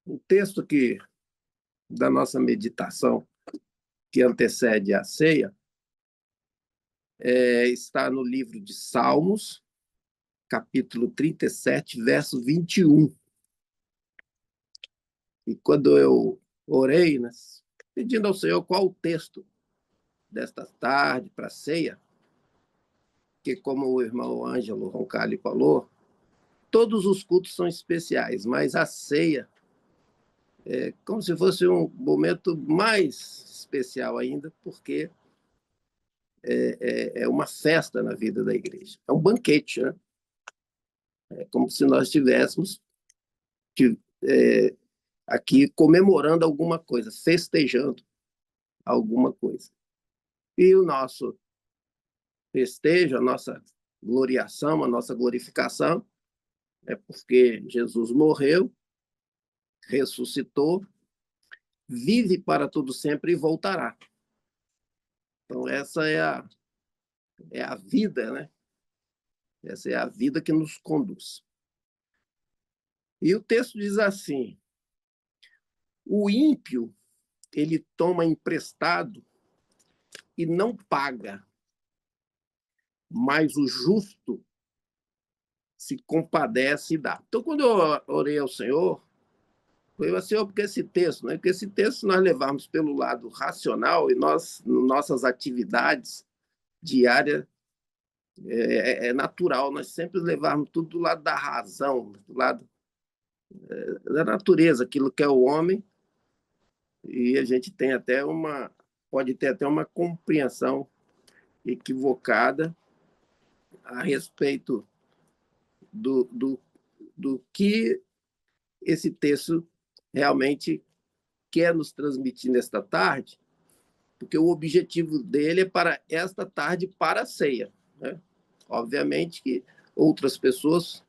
O texto da nossa meditação, que antecede a ceia, está no livro de Salmos, capítulo 37, verso 21. E quando eu orei, né, pedindo ao Senhor qual o texto desta tarde para a ceia, que, como o irmão Ângelo Roncalli falou, todos os cultos são especiais, mas a ceia é como se fosse um momento mais especial ainda, porque é uma festa na vida da igreja. É um banquete, né? É como se nós estivéssemos aqui comemorando alguma coisa, festejando alguma coisa. E o nosso festejo, a nossa gloriação, a nossa glorificação, é porque Jesus morreu, ressuscitou, vive para todo sempre e voltará. Então, essa é a vida, né? Essa é a vida que nos conduz. E o texto diz assim: o ímpio, ele toma emprestado e não paga, mas o justo se compadece e dá. Então, quando eu orei ao Senhor, foi assim, porque esse texto, né? Porque esse texto nós levarmos pelo lado racional e nossas atividades diárias, é natural, nós sempre levarmos tudo do lado da razão, do lado da natureza, aquilo que é o homem, e a gente tem até pode ter até uma compreensão equivocada a respeito do que esse texto realmente quer nos transmitir nesta tarde, porque o objetivo dele é para esta tarde, para a ceia, né? Obviamente que outras pessoas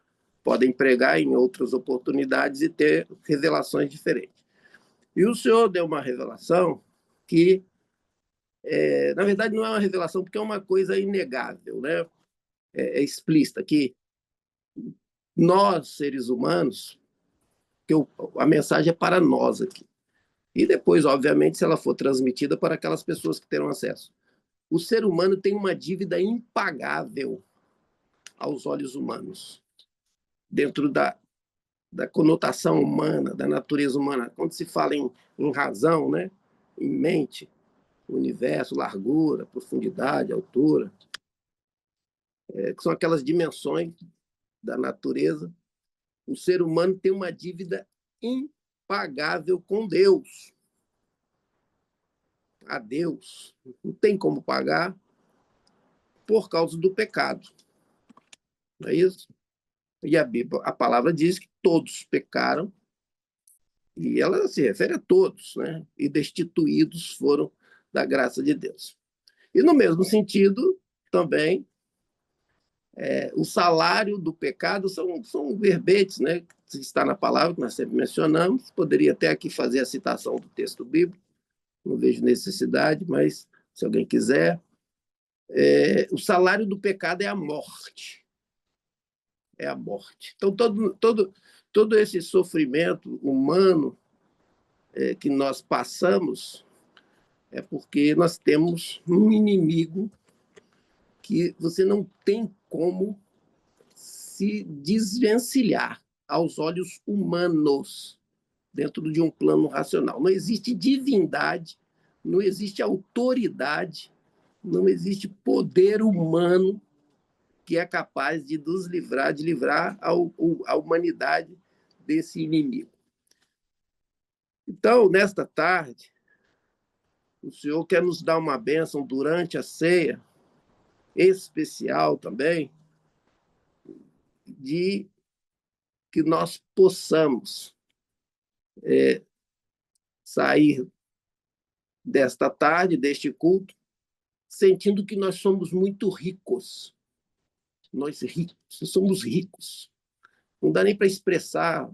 podem pregar em outras oportunidades e ter revelações diferentes. E o Senhor deu uma revelação que, na verdade, não é uma revelação, porque é uma coisa inegável, né? É explícita, que nós, seres humanos, que a mensagem é para nós aqui. E depois, obviamente, se ela for transmitida para aquelas pessoas que terão acesso. O ser humano tem uma dívida impagável aos olhos humanos, dentro da conotação humana, da natureza humana. Quando se fala em razão, né? Em mente, universo, largura, profundidade, altura, que são aquelas dimensões da natureza, o ser humano tem uma dívida impagável com Deus. A Deus não tem como pagar por causa do pecado. Não é isso? E a palavra diz que todos pecaram, e ela se refere a todos, né? E destituídos foram da graça de Deus. E no mesmo sentido, também, o salário do pecado são verbetes, né? Que está na palavra, que nós sempre mencionamos. Poderia até aqui fazer a citação do texto bíblico, não vejo necessidade, mas se alguém quiser. O salário do pecado é a morte. É a morte. Então, todo esse sofrimento humano que nós passamos é porque nós temos um inimigo que você não tem como se desvencilhar aos olhos humanos dentro de um plano racional. Não existe divindade, não existe autoridade, não existe poder humano que é capaz de nos livrar, de livrar a humanidade desse inimigo. Então, nesta tarde, o Senhor quer nos dar uma bênção durante a ceia, especial também, de que nós possamos sair desta tarde, deste culto, sentindo que nós somos muito ricos. Nós somos ricos. Não dá nem para expressar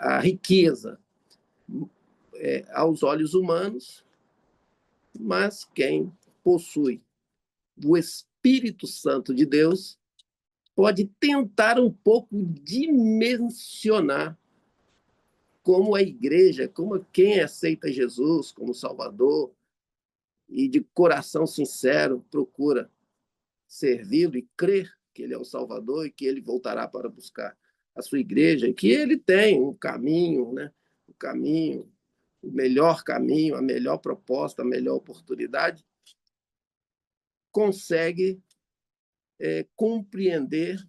a riqueza aos olhos humanos, mas quem possui o Espírito Santo de Deus pode tentar um pouco dimensionar como a igreja, como quem aceita Jesus como Salvador e de coração sincero procura servi-lo e crer que ele é o Salvador e que ele voltará para buscar a sua igreja, e que ele tem um caminho, né? O caminho, o melhor caminho, a melhor proposta, a melhor oportunidade, consegue compreender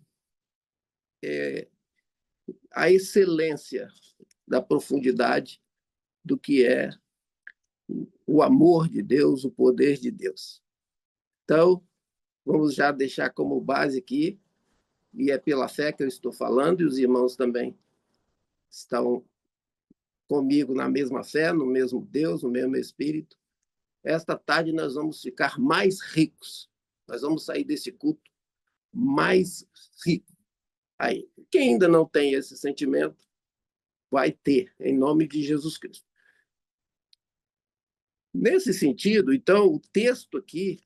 a excelência da profundidade do que é o amor de Deus, o poder de Deus. Então, vamos já deixar como base aqui, e é pela fé que eu estou falando, e os irmãos também estão comigo na mesma fé, no mesmo Deus, no mesmo Espírito. Esta tarde nós vamos ficar mais ricos. Nós vamos sair desse culto mais rico. Aí, quem ainda não tem esse sentimento, vai ter, em nome de Jesus Cristo. Nesse sentido, então, o texto aqui,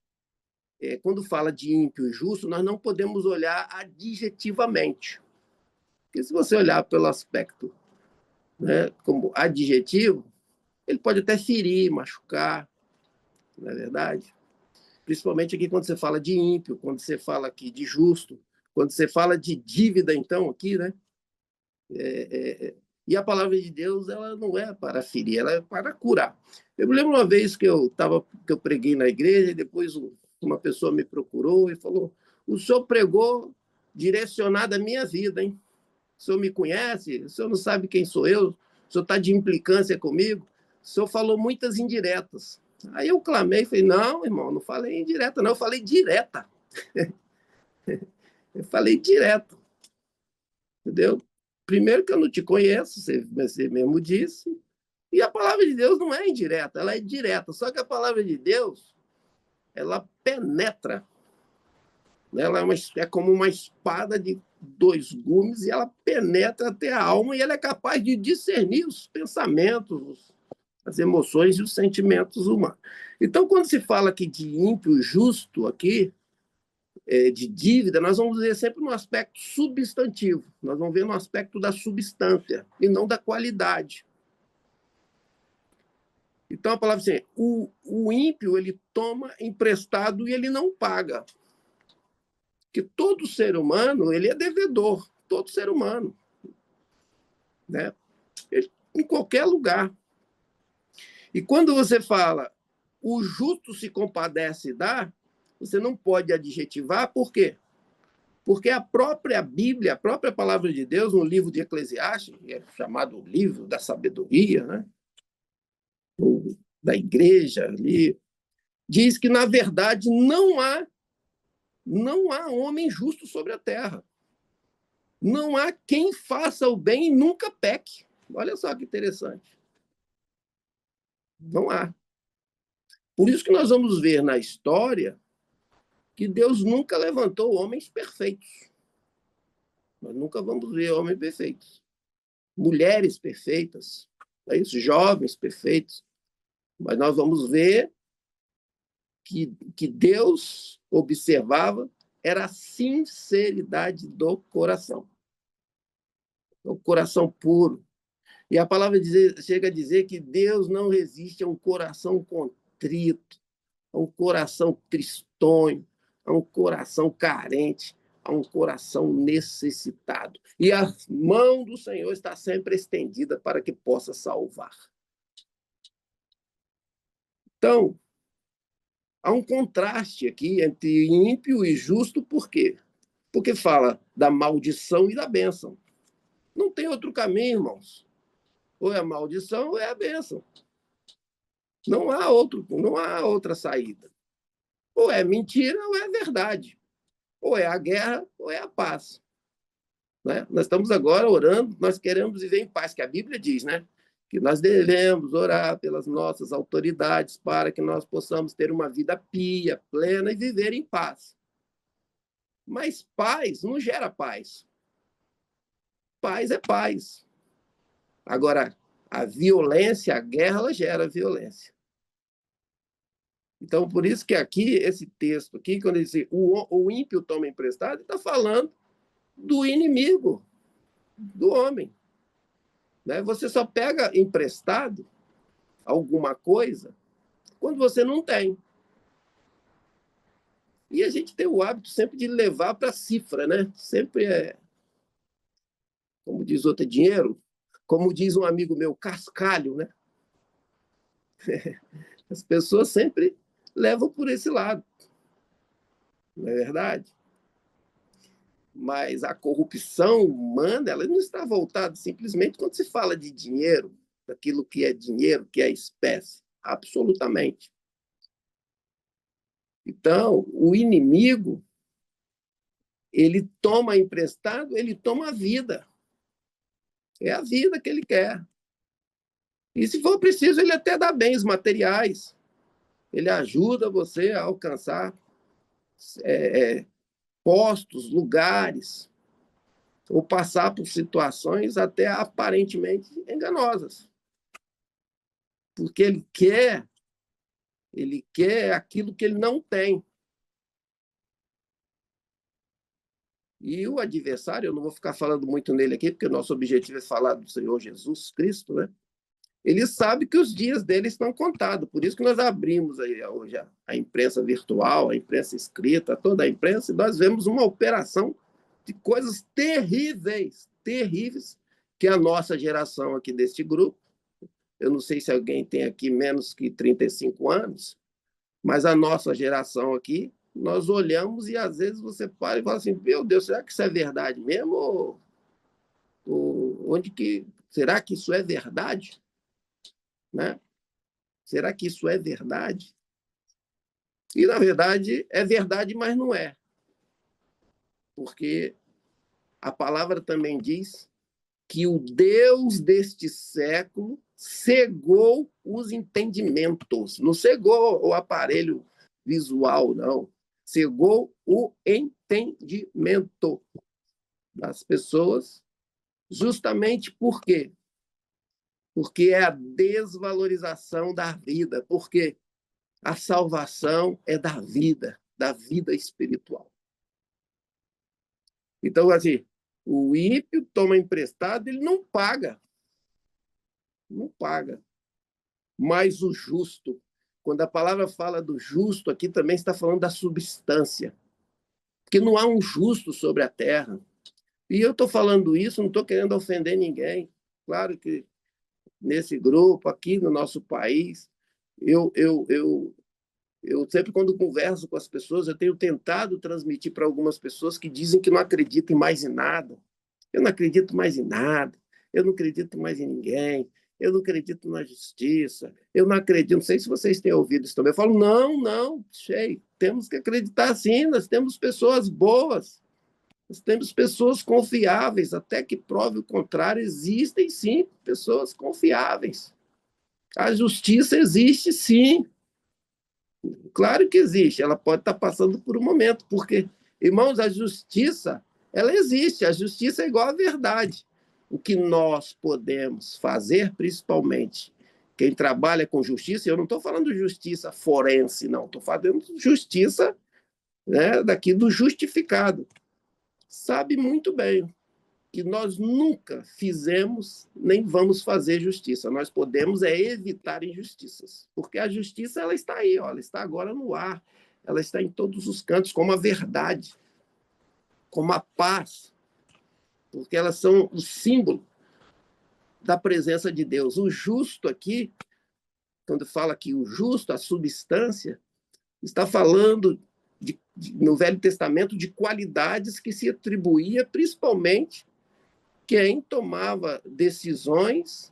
quando fala de ímpio e justo, nós não podemos olhar adjetivamente. Porque se você olhar pelo aspecto, né, como adjetivo, ele pode até ferir, machucar, não é verdade? Principalmente aqui quando você fala de ímpio, quando você fala aqui de justo, quando você fala de dívida, então, aqui, né? E a palavra de Deus, ela não é para ferir, ela é para curar. Eu me lembro uma vez que eu preguei na igreja, e depois uma pessoa me procurou e falou: o senhor pregou direcionado à minha vida, hein? O senhor me conhece? O senhor não sabe quem sou eu? O senhor está de implicância comigo? O senhor falou muitas indiretas. Aí eu clamei e falei: não, irmão, não falei indireta, não, eu falei direta. Eu falei direto, entendeu? Primeiro que eu não te conheço, você mesmo disse, e a palavra de Deus não é indireta, ela é direta. Só que a palavra de Deus, ela penetra. Ela é como uma espada de dois gumes, e ela penetra até a alma, e ela é capaz de discernir os pensamentos, as emoções e os sentimentos humanos. Então, quando se fala aqui de ímpio justo, aqui, de dívida, nós vamos ver sempre no aspecto substantivo, nós vamos ver no aspecto da substância, e não da qualidade. Então, a palavra assim, o ímpio, ele toma emprestado e ele não paga. Que todo ser humano, ele é devedor, todo ser humano, né? Em qualquer lugar. E quando você fala, o justo se compadece e dá, você não pode adjetivar, por quê? Porque a própria Bíblia, a própria palavra de Deus, no livro de Eclesiastes, que é chamado livro da sabedoria, né? Ou da igreja ali, diz que, na verdade, não há homem justo sobre a terra. Não há quem faça o bem e nunca peque. Olha só que interessante. Não há. Por isso que nós vamos ver na história que Deus nunca levantou homens perfeitos. Nós nunca vamos ver homens perfeitos. Mulheres perfeitas, é isso? Jovens perfeitos. Mas nós vamos ver que Deus observava era a sinceridade do coração. O coração puro. E a palavra chega a dizer que Deus não resiste a um coração contrito, a um coração tristonho, a um coração carente, a um coração necessitado. E a mão do Senhor está sempre estendida para que possa salvar. Então, há um contraste aqui entre ímpio e justo, por quê? Porque fala da maldição e da bênção. Não tem outro caminho, irmãos. Ou é a maldição ou é a bênção. Não há outra saída. Ou é mentira ou é verdade. Ou é a guerra ou é a paz. Né? Nós estamos agora orando, nós queremos viver em paz, que a Bíblia diz, né? Que nós devemos orar pelas nossas autoridades para que nós possamos ter uma vida pia, plena e viver em paz. Mas paz não gera paz. Paz é paz. Agora, a violência, a guerra, ela gera violência. Então, por isso que aqui, esse texto aqui, quando ele diz o ímpio toma emprestado, ele está falando do inimigo, do homem. né? Você só pega emprestado alguma coisa quando você não tem. E a gente tem o hábito sempre de levar para a cifra, né? Sempre é, como diz outro, dinheiro. Como diz um amigo meu, cascalho, né? As pessoas sempre levam por esse lado, não é verdade? Mas a corrupção humana, ela não está voltada simplesmente quando se fala de dinheiro, daquilo que é dinheiro, que é espécie. Absolutamente. Então, o inimigo, ele toma emprestado, ele toma a vida. É a vida que ele quer. E se for preciso, ele até dá bens materiais. Ele ajuda você a alcançar postos, lugares, ou passar por situações até aparentemente enganosas. Porque ele quer aquilo que ele não tem. E o adversário, eu não vou ficar falando muito nele aqui, porque o nosso objetivo é falar do Senhor Jesus Cristo, né? Ele sabe que os dias dele estão contados. Por isso que nós abrimos aí hoje a imprensa virtual, a imprensa escrita, toda a imprensa, e nós vemos uma operação de coisas terríveis, terríveis, que a nossa geração aqui deste grupo, eu não sei se alguém tem aqui menos que 35 anos, mas a nossa geração aqui, nós olhamos e às vezes você para e fala assim, meu Deus, será que isso é verdade mesmo? Onde que, será que isso é verdade? Né? Será que isso é verdade? E, na verdade, é verdade, mas não é. Porque a palavra também diz que o Deus deste século cegou os entendimentos. Não cegou o aparelho visual, não. Cegou o entendimento das pessoas, justamente por quê? Porque é a desvalorização da vida, porque a salvação é da vida espiritual. Então, assim, o ímpio toma emprestado, ele não paga. Não paga. Mas o justo, quando a palavra fala do justo, aqui também está falando da substância. Porque não há um justo sobre a terra. E eu estou falando isso, não estou querendo ofender ninguém. Claro que nesse grupo, aqui no nosso país, eu sempre, quando converso com as pessoas, eu tenho tentado transmitir para algumas pessoas que dizem que não acreditam mais em nada. Eu não acredito mais em nada, eu não acredito mais em ninguém, eu não acredito na justiça, eu não acredito, não sei se vocês têm ouvido isso também. Eu falo, não, não, cheio, temos que acreditar sim, nós temos pessoas boas, nós temos pessoas confiáveis, até que prove o contrário, existem sim pessoas confiáveis. A justiça existe sim, claro que existe, ela pode estar passando por um momento, porque, irmãos, a justiça, ela existe, a justiça é igual à verdade. O que nós podemos fazer, principalmente quem trabalha com justiça, eu não estou falando justiça forense, não, estou falando justiça, né, daqui do justificado. Sabe muito bem que nós nunca fizemos nem vamos fazer justiça. Nós podemos é evitar injustiças, porque a justiça ela está aí, ó, ela está agora no ar, ela está em todos os cantos, como a verdade, como a paz, porque elas são o símbolo da presença de Deus. O justo aqui, quando fala que o justo, a substância, está falando no Velho Testamento de qualidades que se atribuía principalmente quem tomava decisões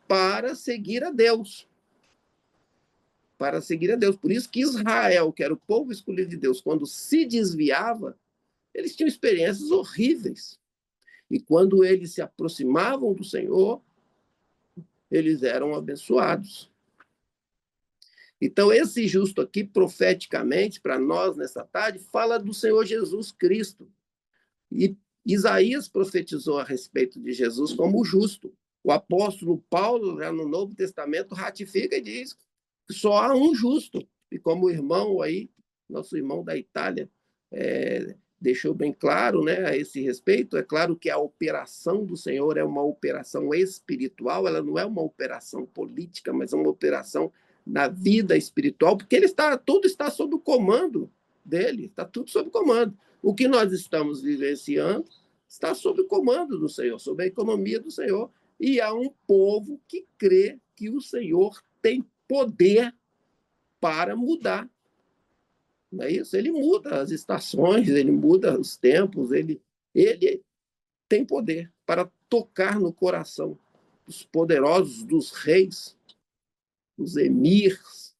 para seguir a Deus. Para seguir a Deus. Por isso que Israel, que era o povo escolhido de Deus, quando se desviava, eles tinham experiências horríveis. E quando eles se aproximavam do Senhor, eles eram abençoados. Então, esse justo aqui, profeticamente, para nós nessa tarde, fala do Senhor Jesus Cristo. E Isaías profetizou a respeito de Jesus como justo. O apóstolo Paulo, já no Novo Testamento, ratifica e diz que só há um justo. E como o irmão aí, nosso irmão da Itália, deixou bem claro, né, a esse respeito. É claro que a operação do Senhor é uma operação espiritual, ela não é uma operação política, mas é uma operação na vida espiritual, porque tudo está sob o comando dele, está tudo sob comando. O que nós estamos vivenciando está sob o comando do Senhor, sob a economia do Senhor, e há um povo que crê que o Senhor tem poder para mudar. Não é isso? Ele muda as estações, ele muda os tempos, ele tem poder para tocar no coração dos poderosos, dos reis, dos emirs,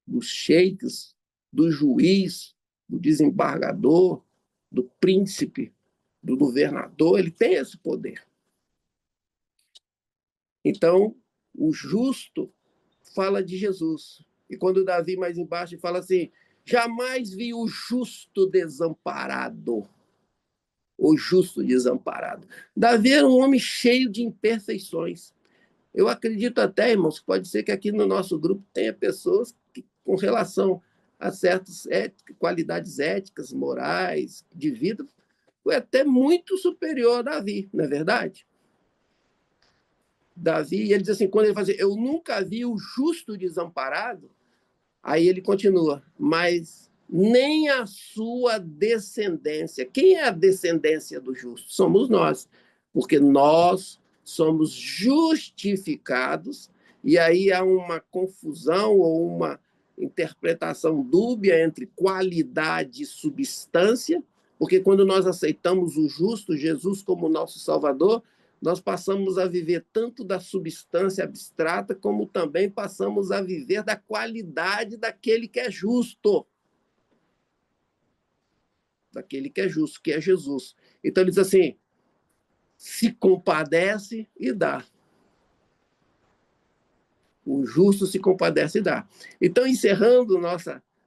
dos sheiks, do juiz, do desembargador, do príncipe, do governador. Ele tem esse poder. Então, o justo fala de Jesus. E quando Davi, mais embaixo, fala assim: jamais vi o justo desamparado. O justo desamparado. Davi era um homem cheio de imperfeições. Eu acredito até, irmãos, que pode ser que aqui no nosso grupo tenha pessoas que, com relação a certas qualidades éticas, morais, de vida, foi até muito superior a Davi, não é verdade? Davi, ele diz assim, quando ele fala assim, eu nunca vi o justo desamparado, aí ele continua, mas nem a sua descendência. Quem é a descendência do justo? Somos nós, porque nós somos justificados, e aí há uma confusão ou uma interpretação dúbia entre qualidade e substância, porque quando nós aceitamos o justo, Jesus como nosso Salvador, nós passamos a viver tanto da substância abstrata, como também passamos a viver da qualidade daquele que é justo. Daquele que é justo, que é Jesus. Então ele diz assim, se compadece e dá. O justo se compadece e dá. Então, encerrando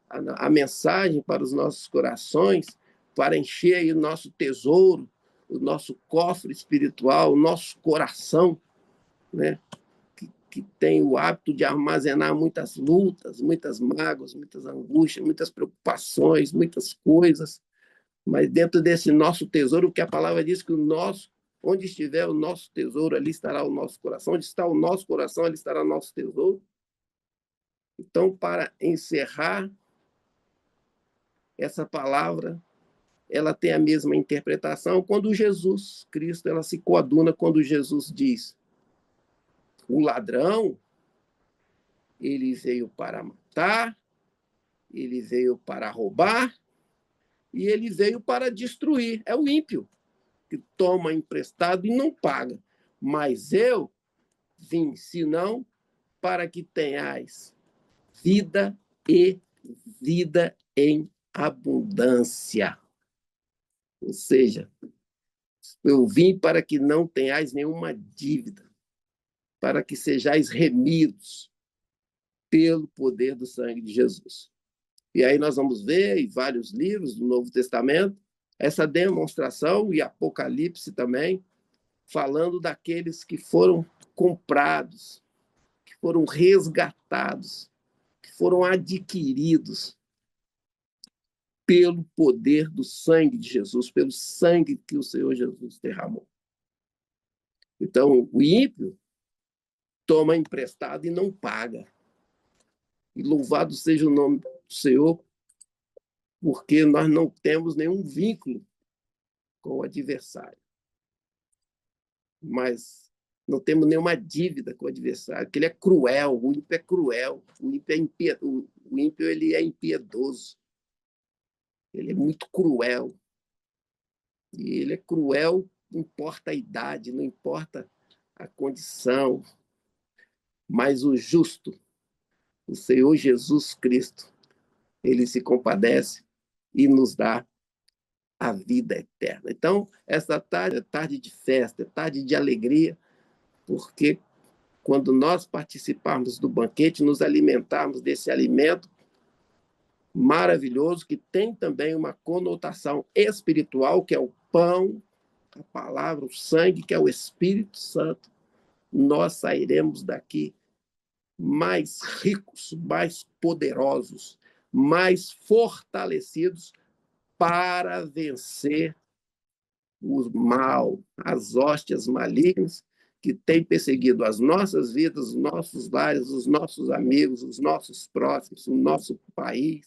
a mensagem para os nossos corações, para encher aí o nosso tesouro, o nosso cofre espiritual, o nosso coração, né? Que tem o hábito de armazenar muitas lutas, muitas mágoas, muitas angústias, muitas preocupações, muitas coisas. Mas dentro desse nosso tesouro, que a palavra diz que onde estiver o nosso tesouro, ali estará o nosso coração. Onde está o nosso coração, ali estará o nosso tesouro. Então, para encerrar, essa palavra, ela tem a mesma interpretação quando Jesus Cristo, ela se coaduna quando Jesus diz: o ladrão, ele veio para matar, ele veio para roubar e ele veio para destruir. É o ímpio que toma emprestado e não paga. Mas eu vim, senão, para que tenhais vida e vida em abundância. Ou seja, eu vim para que não tenhais nenhuma dívida, para que sejais remidos pelo poder do sangue de Jesus. E aí nós vamos ver em vários livros do Novo Testamento essa demonstração, e Apocalipse também, falando daqueles que foram comprados, que foram resgatados, que foram adquiridos pelo poder do sangue de Jesus, pelo sangue que o Senhor Jesus derramou. Então, o ímpio toma emprestado e não paga. E louvado seja o nome do Senhor, porque nós não temos nenhum vínculo com o adversário. Mas não temos nenhuma dívida com o adversário, porque ele é cruel, o ímpio é cruel, o ímpio ele é impiedoso, ele é muito cruel. E ele é cruel, não importa a idade, não importa a condição, mas o justo, o Senhor Jesus Cristo, ele se compadece e nos dá a vida eterna. Então, essa tarde é tarde de festa, é tarde de alegria, porque quando nós participarmos do banquete, nos alimentarmos desse alimento maravilhoso, que tem também uma conotação espiritual, que é o pão, a palavra, o sangue, que é o Espírito Santo, nós sairemos daqui mais ricos, mais poderosos, mais fortalecidos para vencer o mal, as hóstias malignas que têm perseguido as nossas vidas, os nossos lares, os nossos amigos, os nossos próximos, o nosso país.